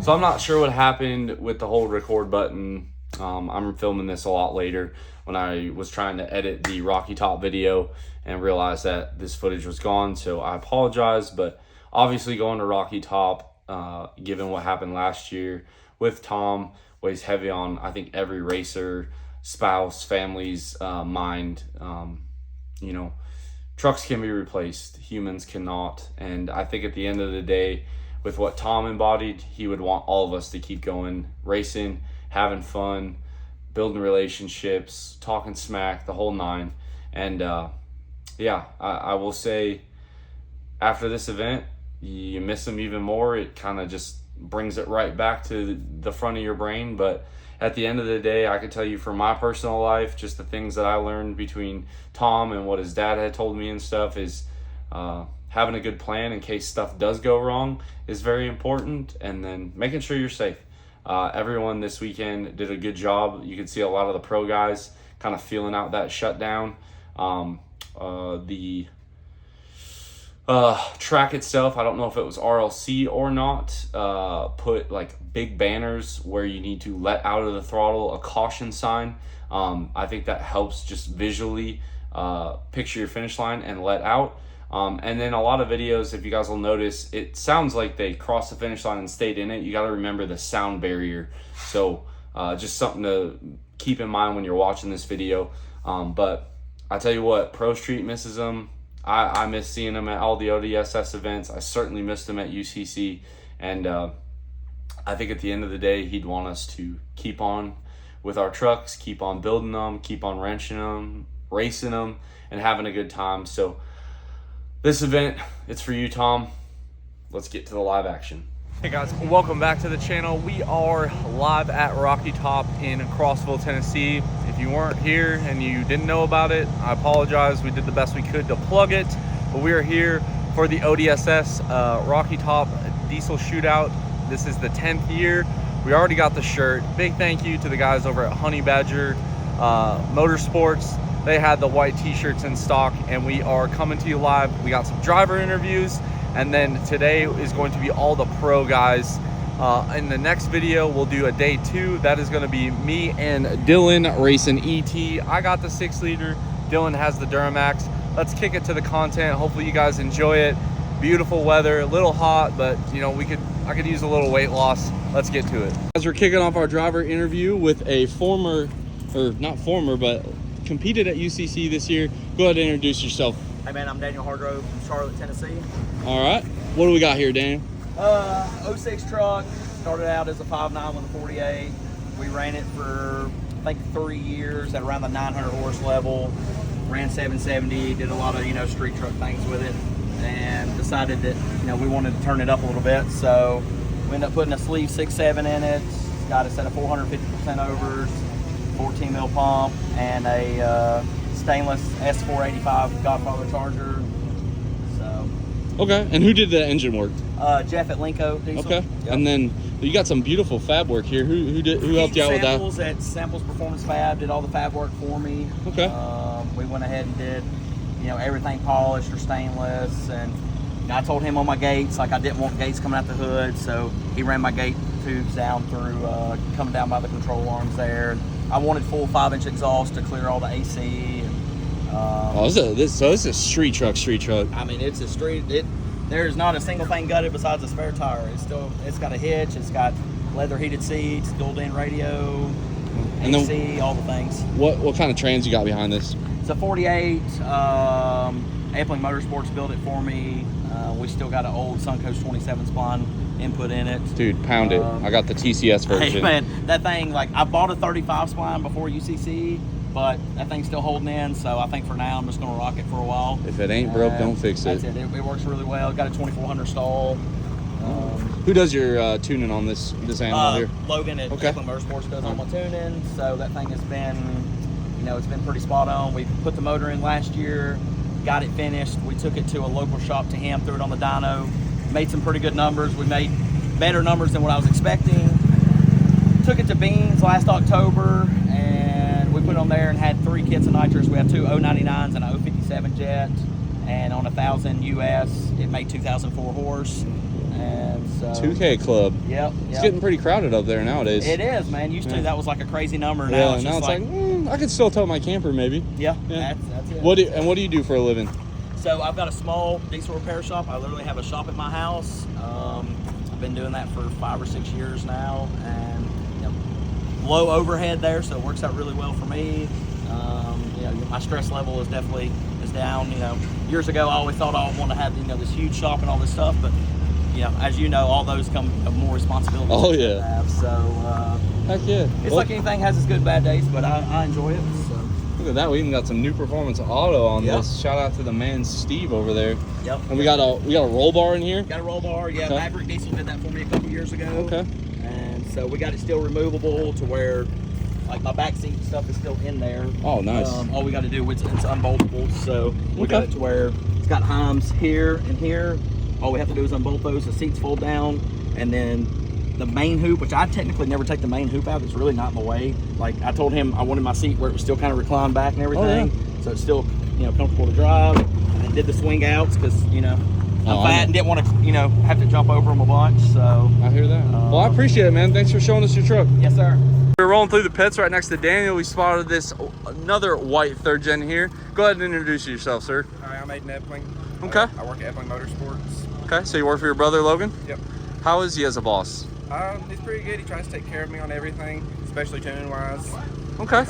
So I'm not sure what happened with the whole record button. I'm filming this a lot later when I was trying to edit the Rocky Top video and realized that this footage was gone. So I apologize, but obviously going to Rocky Top, given what happened last year with Tom, weighs heavy on, I think, every racer, spouse, family's mind. You know, trucks can be replaced, humans cannot. And I think at the end of the day, with what Tom embodied, he would want all of us to keep going, racing, having fun, building relationships, talking smack, the whole nine. And yeah, I will say after this event, you miss him even more. It kind of just brings it right back to the front of your brain. But at the end of the day, I can tell you from my personal life, just the things that I learned between Tom and what his dad had told me and stuff is having a good plan in case stuff does go wrong is very important, and then making sure you're safe. Everyone this weekend did a good job. You could see a lot of the pro guys kind of feeling out that shutdown. The track itself, I don't know if it was RLC or not, put like big banners where you need to let out of the throttle, a caution sign. I think that helps just visually picture your finish line and let out. And then a lot of videos, if you guys will notice, it sounds like they crossed the finish line and stayed in it. You got to remember the sound barrier. So just something to keep in mind when you're watching this video. But I tell you what, Pro Street misses them. I miss seeing them at all the ODSS events. I certainly missed them at UCC. And I think at the end of the day, he'd want us to keep on with our trucks, keep on building them, keep on wrenching them, racing them, and having a good time. So this event, it's for you, Tom. Let's get to the live action. Hey guys, welcome back to the channel. We are live at Rocky Top in Crossville, Tennessee. If you weren't here and you didn't know about it, I apologize. We did the best we could to plug it, but we are here for the ODSS Rocky Top Diesel Shootout. This is the 10th year. We already got the shirt. Big thank you to the guys over at Honey Badger Motorsports. They had the white t-shirts in stock, and we are coming to you live. We got some driver interviews, and then today is going to be all the pro guys. In the next video, we'll do a day 2. That is going to be me and Dylan racing ET. I got the 6-liter. Dylan has the Duramax. Let's kick it to the content. Hopefully you guys enjoy it. Beautiful weather, a little hot, but you know, I could use a little weight loss. Let's get to it. As we're kicking off our driver interview with a but competed at UCC this year. Go ahead and introduce yourself. Hey man, I'm Daniel Hargrove from Charlotte, Tennessee. All right, what do we got here, Daniel? 06 truck, started out as a 5.9 with a 48. We ran it for, I think, 3 years at around the 900 horse level. Ran 770, did a lot of, street truck things with it, and decided that, we wanted to turn it up a little bit. So we ended up putting a sleeve 6.7 in it, got a set of 450% overs, 14 mil pump, and a stainless S485 Godfather Charger. So. Okay, and who did the engine work? Jeff at Linko Diesel. Okay, yep. And then you got some beautiful fab work here. Who helped you out with that? Samples at Samples Performance Fab did all the fab work for me. Okay. We went ahead and did, everything polished or stainless, and I told him on my gates, like I didn't want gates coming out the hood, so he ran my gate tubes down through, coming down by the control arms there. And I wanted full 5-inch exhaust to clear all the AC. And, this is a street truck. I mean, it's a street. There's not a single thing gutted besides a spare tire. It's got a hitch. It's got leather heated seats, dual-in radio, and AC, then, all the things. What kind of trans you got behind this? It's a 48. Ampling Motorsports built it for me. We still got an old Suncoast 27 spline input in it. Dude, pound it. I got the TCS version. Hey man, that thing, like, I bought a 35 spline before UCC, but that thing's still holding in, so I think for now I'm just going to rock it for a while. If it ain't broke, don't fix it. That's it. It works really well. Got a 2400 stall. Who does your tuning on this animal here? Logan at Ampling Motorsports does all my tuning, so that thing has been, it's been pretty spot on. We put the motor in last year, got it finished. We took it to a local shop to him, threw it on the dyno, made some pretty good numbers. We made better numbers than what I was expecting. Took it to Beans last October, and we put on there and had 3 kits of nitrous. We had 2 099s and a 057 jet, and on 1,000 US, it made 2004 horse. And so 2K Club. Yep. It's getting pretty crowded up there nowadays. It is, man. Used to that was like a crazy number. Now Yeah, it's now just it's like, I could still tow my camper maybe. yeah. Yeah. That's it. What do you do for a living? So I've got a small diesel repair shop. I literally have a shop at my house. I've been doing that for 5 or 6 years now, and low overhead there, so it works out really well for me. My stress level is definitely down. Years ago I always thought I would want to have this huge shop and all this stuff, but as you know, all those come with more responsibility. Oh yeah. So heck yeah. it's like anything has its good bad days, but I enjoy it. So. Look at that, we even got some new performance auto on this. Shout out to the man Steve over there. Yep. And we got a roll bar in here. Got a roll bar, yeah. Okay. Maverick Diesel did that for me a couple years ago. Okay. And so we got it still removable to where like my back seat stuff is still in there. Oh, nice. All we got to do is it's unboltable, so we got it to where it's got Heims here and here. All we have to do is unbolt those. The seats fold down, and then the main hoop, which I technically never take the main hoop out. It's really not in the way. Like I told him, I wanted my seat where it was still kind of reclined back and everything, so it's still comfortable to drive. And did the swing outs because I'm fat and didn't want to have to jump over them a bunch. So I hear that. Well, I appreciate it, man. Thanks for showing us your truck. Yes, sir. We're rolling through the pits right next to Daniel. We spotted another white third gen here. Go ahead and introduce yourself, sir. Hi, I'm Aiden Epling. Okay. I work at Epling Motorsports. Okay, so you work for your brother Logan? Yep. How is he as a boss? He's pretty good. He tries to take care of me on everything, especially tuning wise. Okay.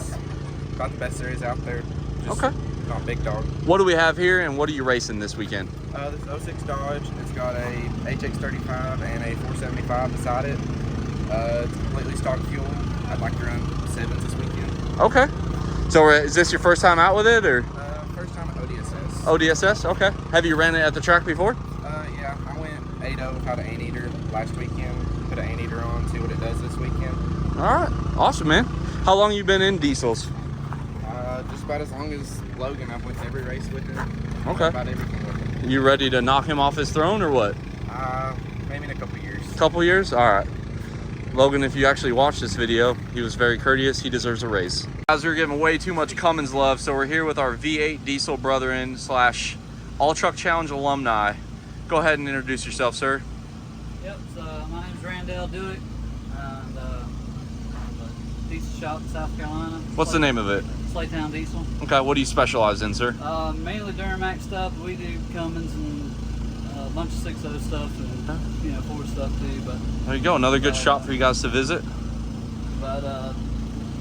About the best series out there. Just okay. Not big dog. What do we have here, and what are you racing this weekend? This 06 Dodge. It's got a HX35 and a 475 beside it. It's completely stock fuel. I'd like to run 7s this weekend. Okay. So is this your first time out with it, or? First time at ODSS. ODSS, okay. Have you ran it at the track before? Yeah, I went 8-0 without an anteater last weekend. Put an anteater on, see what it does this weekend. All right, awesome, man. How long you been in diesels? Just about as long as Logan. I've went every race with him. Okay. About everything with him. You ready to knock him off his throne, or what? Maybe in a couple years. Couple years? All right. Logan, if you actually watch this video, he was very courteous. He deserves a raise. Guys, we're giving way too much Cummins love, so we're here with our V8 diesel brethren / All Truck Challenge alumni. Go ahead and introduce yourself, sir. Yep, so my name's Randall Dewitt, and I'm a diesel shop in South Carolina. What's the name of it? Slaytown Diesel. Okay, what do you specialize in, sir? Mainly Duramax stuff. We do Cummins and a bunch of 6.0 stuff and Ford stuff too. But there you go, another good shop for you guys to visit. But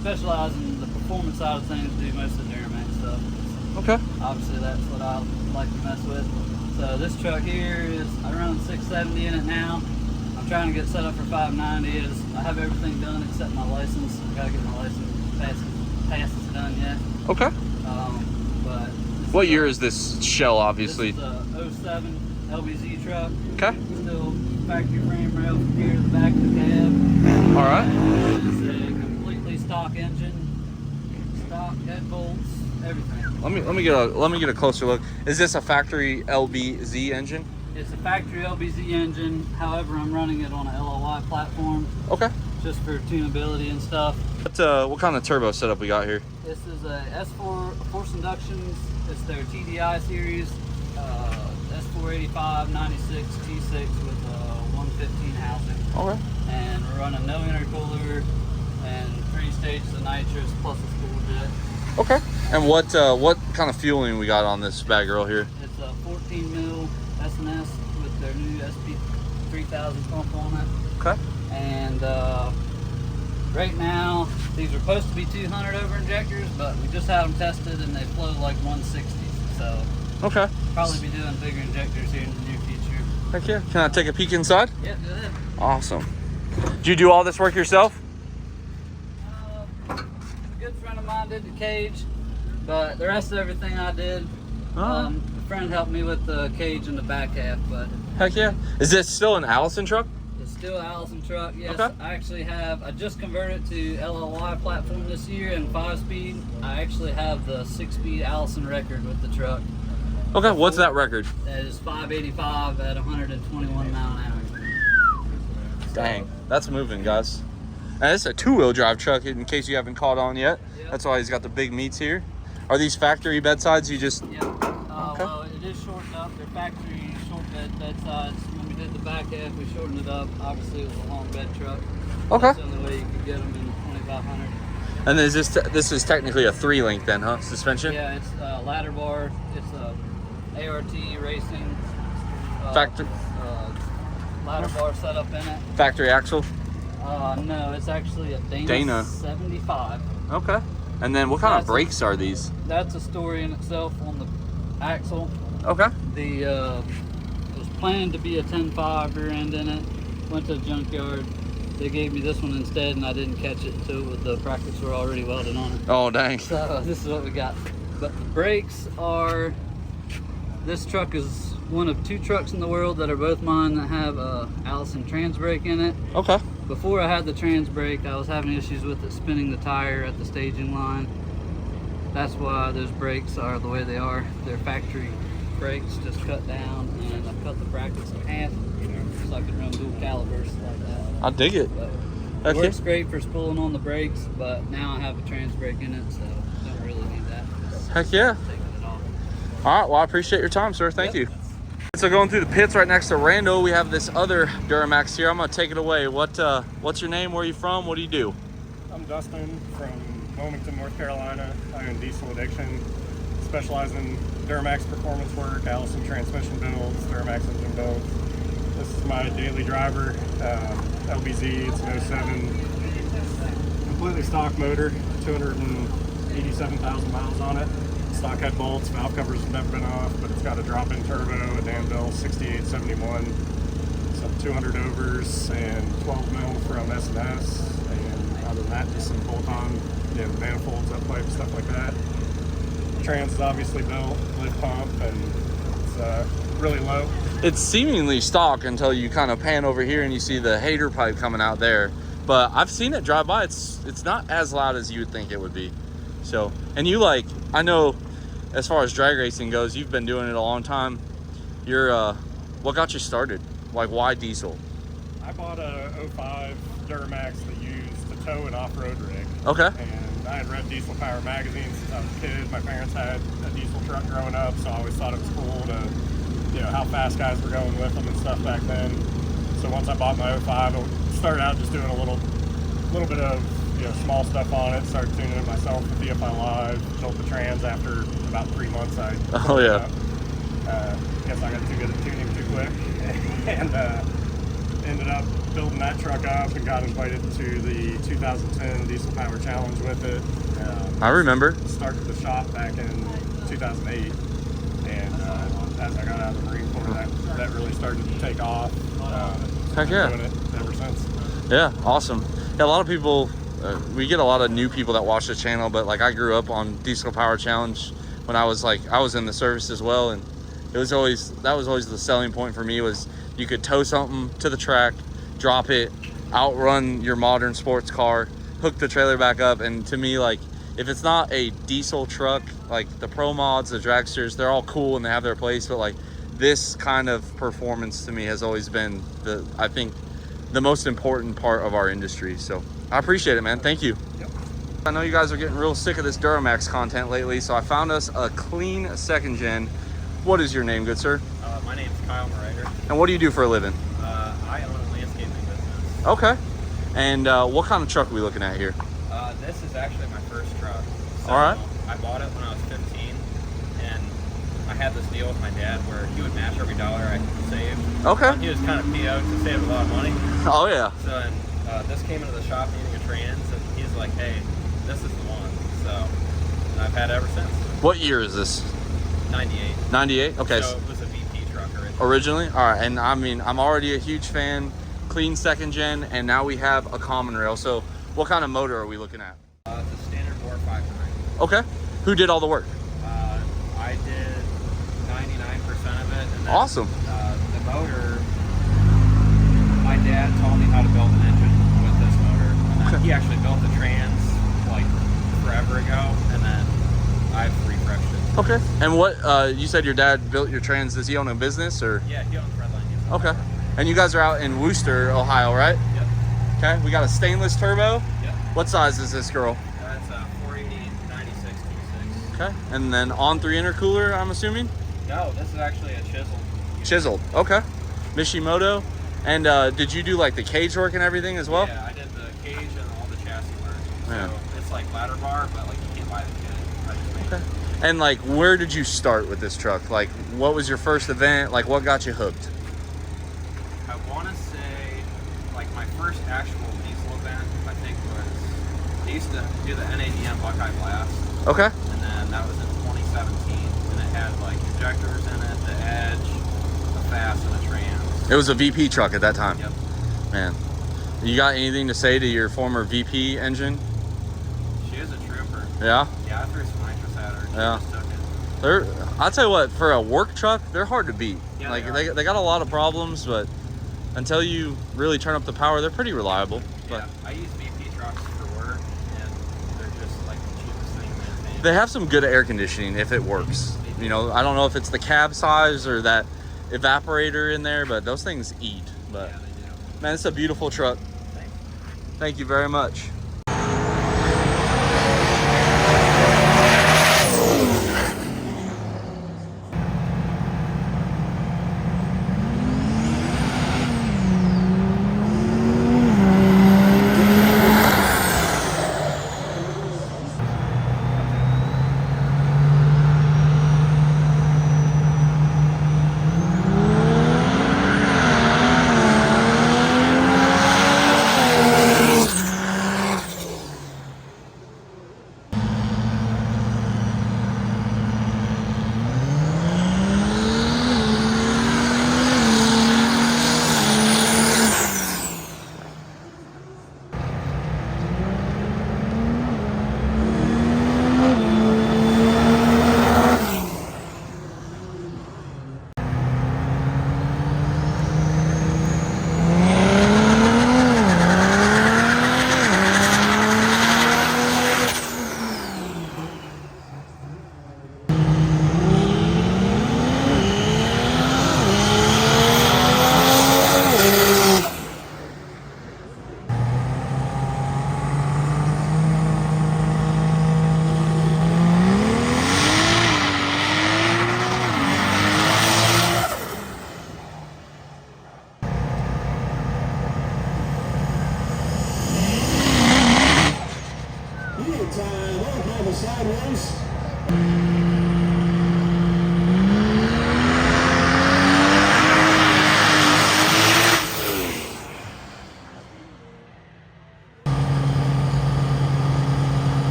specialize in the performance side of things. Do most of the Duramax stuff. Okay. Obviously, that's what I like to mess with. So this truck here I run 670 in it now. I'm trying to get set up for 590. I have everything done except my license. I gotta get my license passes done yet. Okay. But what year is this shell, obviously? This is a 07 LBZ truck. Okay. Still factory frame rail from here to the back of the cab. All right. It's a completely stock engine, stock head bolts, everything. Let me get a closer look. Is this a factory LBZ engine? It's a factory LBZ engine. However, I'm running it on a LOI platform. Okay. Just for tunability and stuff. What kind of turbo setup we got here? This is a S4 Force Inductions. It's their TDI series. S485 96 T6 with a 115 housing. Okay. And we're running no intercooler and 3 stages of nitrous plus a spool jet. Okay. And what kind of fueling we got on this bad girl here? It's a 14 mil S&S with their new SP3000 pump on it. Okay. And right now these are supposed to be 200 over injectors, but we just had them tested and they flow like 160. So okay. Probably be doing bigger injectors here in the near future. Heck yeah. Can I take a peek inside? Yep, go ahead. Awesome. Did you do all this work yourself? A good friend of mine did the cage, but the rest of everything I did. A friend helped me with the cage and the back half, but heck yeah. Is this still an Allison truck? it's still an Allison truck, yes. Okay. I just converted to LLY platform this year and 5-speed. I actually have the 6-speed Allison record with the truck. Okay, what's that record? That is 585 at 121 mile an hour. Dang, that's moving, guys. And it's a 2-wheel drive truck, in case you haven't caught on yet. Yep. That's why he's got the big meats here. Are these factory bedsides? You just... Yep. Okay. Well, it is shortened up. They're factory short bedsides. When we did the back half. We shortened it up. Obviously, it was a long bed truck. Okay. That's the only way you could get them in 2500. And then this is technically a 3-link then, huh? Suspension? Yeah, it's ladder bar. It's ART racing. Factory Ladder bar set up in it. factory axle? No, it's actually a Dana 75. Okay. And then what kind of That's brakes are these? That's a story in itself on the axle. Okay. The it was planned to be a 10.5 rear end in it. Went to the junkyard. They gave me this one instead, and I didn't catch it until the brackets were already welded on it. Oh, dang. So this is what we got. But the brakes are. This truck is one of 2 trucks in the world that are both mine that have a Allison trans brake in it. Okay. Before I had the trans brake, I was having issues with it spinning the tire at the staging line. That's why those brakes are the way they are. They're factory brakes, just cut down, and I've cut the brackets in half so I can run dual calibers like that. I dig it. But it works great for spooling on the brakes, but now I have a trans brake in it, so don't really need that. Heck yeah. Taking it off. All right, well, I appreciate your time, sir. Thank you. So going through the pits right next to Rando, we have this other Duramax here. I'm gonna take it away. What's your name? Where are you from? What do you do? I'm Dustin from Wilmington, North Carolina. I own Diesel Addiction, specialize in Duramax performance work, Allison transmission builds, Duramax engine builds. This is my daily driver, LBZ. It's an 07, completely stock motor, 287,000 miles on it. Stock head bolts, valve covers have never been off, but it's got a drop-in turbo, a Danville 6871, some 200 overs, and 12 mil from S&S. And other than that, just some bolt-on, manifolds, up pipe, stuff like that. Trans is obviously built, lid pump, and it's really low. It's seemingly stock until you kind of pan over here and you see the hater pipe coming out there. But I've seen it drive by. It's not as loud as you would think it would be. So, and you I know as far as drag racing goes, you've been doing it a long time. You're, what got you started? Like, why diesel? I bought a 05 Duramax that used to tow an off-road rig. Okay. And I had read Diesel Power magazine since I was a kid. My parents had a diesel truck growing up, so I always thought it was cool to, how fast guys were going with them and stuff back then. So once I bought my 05, I started out just doing a little bit of small stuff on it. Started tuning it myself with DFI Live. Built the trans after about 3 months. Guess I got too good at tuning too quick, and ended up building that truck up and got invited to the 2010 Diesel Power Challenge with it. I remember. Started the shop back in 2008, and as I got out of the Marine Corps, that really started to take off. Heck yeah. Doing it ever since. Yeah, awesome. Yeah, a lot of people, we get a lot of new people that watch the channel, but I grew up on Diesel Power Challenge when I was in the service as well, and that was always the selling point for me, was you could tow something to the track, drop it, outrun your modern sports car, hook the trailer back up. And to me, if it's not a diesel truck, the Pro Mods, the dragsters, they're all cool and they have their place, but this kind of performance to me has always been I think the most important part of our industry. So I appreciate it, man. Thank you. Yep. I know you guys are getting real sick of this Duramax content lately, so I found us a clean second gen. What is your name, good sir? My name's Kyle Morager. And what do you do for a living? I own a landscaping business. Okay. And what kind of truck are we looking at here? This is actually my first truck. So All right. I bought it when I was 15, and I had this deal with my dad where he would match every dollar I saved. Okay. He was kind of PO'd to save a lot of money. Oh, yeah. So this came into the shop needing a trans, and he's like, hey, this is the one. So I've had it ever since. What year is this? 98. 98? Okay. So it was a VP truck originally. Originally? All right. And I mean, I'm already a huge fan. Clean second gen, and now we have a common rail. So what kind of motor are we looking at? It's a standard 459. Okay. Who did all the work? I did 99% of it. And then, Awesome. The motor, my dad taught me how to build an engine with this motor. And then he actually built the trans forever ago, and then I've refreshed it. Okay. And what, you said your dad built your trans. Does he own a business or? Yeah, he owns Redline. Okay. And you guys are out in Wooster, Ohio, right? Yep. Okay. We got a stainless turbo. Yep. What size is this girl? That's a 480 96 26. Okay. And then on 3 intercooler, I'm assuming? No, this is actually a chisel. Chiseled. Okay. Mishimoto. And did you do like the cage work and everything as well? Yeah, I did the cage and all the chassis work. Man. So it's like ladder bar, but like you can't buy the kit. I just made it. And like, where did you start with this truck? Like, what was your first event? Like, what got you hooked? I want to say, like my first actual diesel event, I think was, I used to do the NADM Buckeye Blast. Okay. And then that was in 2017. And it had like injectors in it, the edge, a fast, and a trans. It was a VP truck at that time. Yep. Man, you got anything to say to your former VP engine? She is a trooper. Yeah. Yeah, I threw some nitrous at her. She Yeah. just took it. They're, I'll tell you what, for a work truck, they're hard to beat. Yeah, like they are. they got a lot of problems, but until you really turn up the power, they're pretty reliable. But Yeah, I use VP trucks for work, and they're just like the cheapest thing to maintain. they have some good air conditioning if it works. You know, I don't know if it's the cab size or that evaporator in there, but those things eat. But Yeah, they do. man, it's a beautiful truck. Thanks. Thank you very much.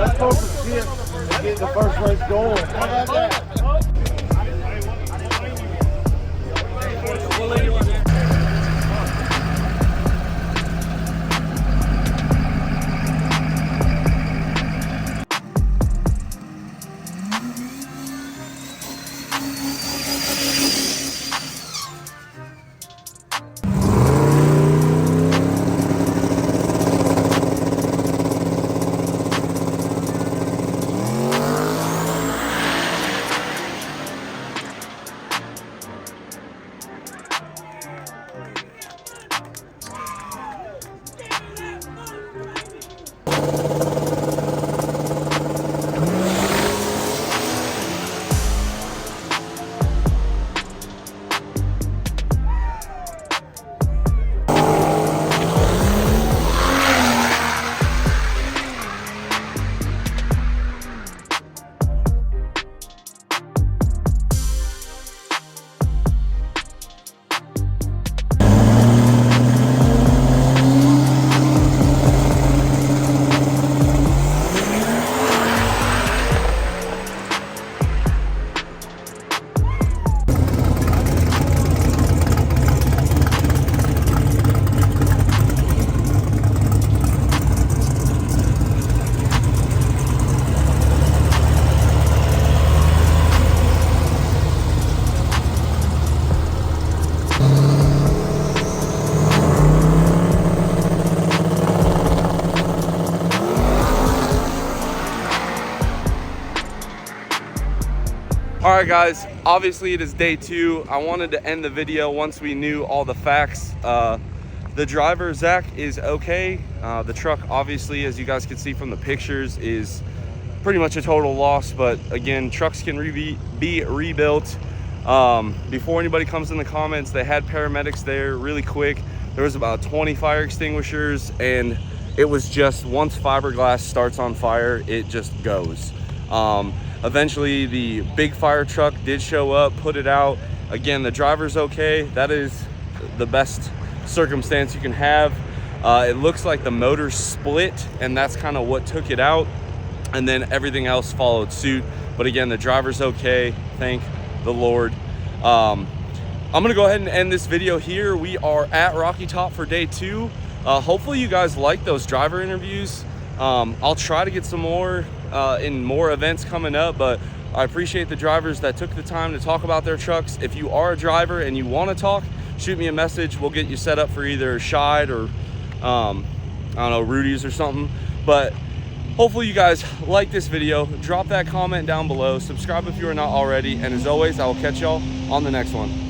Let's go for chips and get the first race going. How about that? All right, guys, obviously it is day 2. I wanted to end the video once we knew all the facts. The driver, Zach, is okay. The truck, obviously, as you guys can see from the pictures, is pretty much a total loss. But again, trucks can be rebuilt. Before anybody comes in the comments, they had paramedics there really quick. There was about 20 fire extinguishers, and it was just, once fiberglass starts on fire, it just goes. Eventually the big fire truck did show up, put it out. Again, the driver's okay. That is the best circumstance you can have. It looks like the motor split, and that's kind of what took it out, and then everything else followed suit. But again, the driver's okay, thank the Lord. I'm gonna go ahead and end this video here. We are at Rocky Top for day 2. Hopefully you guys like those driver interviews. I'll try to get some more in more events coming up, but I appreciate the drivers that took the time to talk about their trucks. If you are a driver and you want to talk, shoot me a message. We'll get you set up for either Shide or I don't know, Rudy's or something. But hopefully you guys like this video. Drop that comment down below, subscribe if you are not already, and as always, I will catch y'all on the next one.